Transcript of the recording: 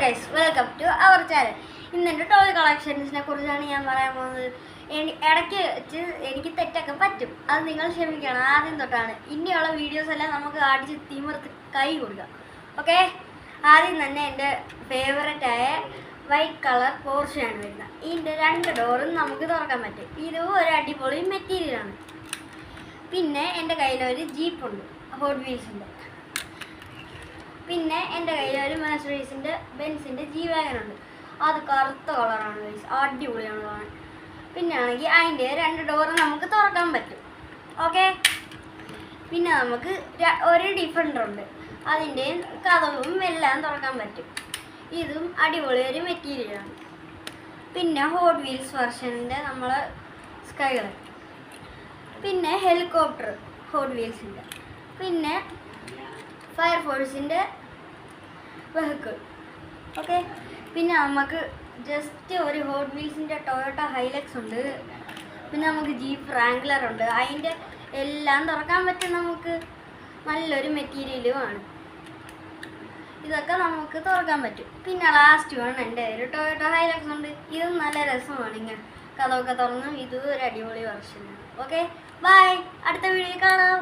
Guys, welcome to our channel. ഇന്നെൻ്റെ toy കളക്ഷൻസിനെ കുറിച്ചാണ് ഞാൻ പറയാൻ പോകുന്നത്. ഇടയ്ക്ക് വെച്ച് എനിക്ക് തെറ്റൊക്കെ പറ്റും, അത് നിങ്ങൾ ക്ഷമിക്കണം. ആദ്യം തൊട്ടാണ് ഇനിയുള്ള വീഡിയോസ് എല്ലാം നമുക്ക് അടിച്ച് തിമിർത്ത് കൈ കൊടുക്കാം. ഓക്കെ, ആദ്യം തന്നെ എൻ്റെ ഫേവററ്റായ വൈറ്റ് കളർ പോർഷയാണ് വരുന്നത്. ഇതിൻ്റെ 2 ഡോറും നമുക്ക് തുറക്കാൻ പറ്റും. ഇതും ഒരു അടിപൊളി മെറ്റീരിയലാണ്. പിന്നെ എൻ്റെ കയ്യിലൊരു ജീപ്പുണ്ട്, ഹോട്ട് വീൽസിൻ്റെ. പിന്നെ എൻ്റെ കയ്യിൽ ഒരു മെഴ്സറീസിൻ്റെ ബെൻസിൻ്റെ ജി വാഗനുണ്ട്. അത് കറുത്ത കളറാണ് ഗൈസ്, അടിപൊളിയാണ് കാണാൻ. പിന്നെ ആണെങ്കിൽ അതിൻ്റെ 2 ഡോറ് നമുക്ക് തുറക്കാൻ പറ്റും. ഓക്കെ, പിന്നെ നമുക്ക് ഒരു ഡിഫൻഡർ ഉണ്ട്, അതിൻ്റെ കതവും എല്ലാം തുറക്കാൻ പറ്റും. ഇതും അടിപൊളി ഒരു മെറ്റീരിയലാണ്. പിന്നെ ഹോട്ട് വീൽസ് വെർഷൻ്റെ നമ്മളെ സ്കൈലർ. പിന്നെ ഹെലികോപ്റ്റർ ഹോട്ട് വീൽസിൻ്റെ. പിന്നെ ഫയർഫോഴ്സിൻ്റെ വെഹിക്കിൾ. ഓക്കെ, പിന്നെ നമുക്ക് ജസ്റ്റ് ഒരു ഹോട്ട് വീൽസിൻ്റെ ടൊയോട്ട ഹൈലക്സ് ഉണ്ട്. പിന്നെ നമുക്ക് ജീപ്പ് റാംഗ്ലർ ഉണ്ട്. അതിൻ്റെ എല്ലാം തുറക്കാൻ പറ്റും. നമുക്ക് നല്ലൊരു മെറ്റീരിയലുമാണ്. ഇതൊക്കെ നമുക്ക് തുറക്കാൻ പറ്റും. പിന്നെ ലാസ്റ്റ് വേണം എൻ്റെ ഒരു ടൊയോട്ട ഹൈലക്സ് ഉണ്ട്. ഇതും നല്ല രസമാണ്, ഇങ്ങനെ കഥമൊക്കെ തുറന്നും. ഇതും ഒരു അടിപൊളി വെർഷനാണ്. ഓക്കെ, ബൈ, അടുത്ത വീഡിയോയിൽ കാണാം.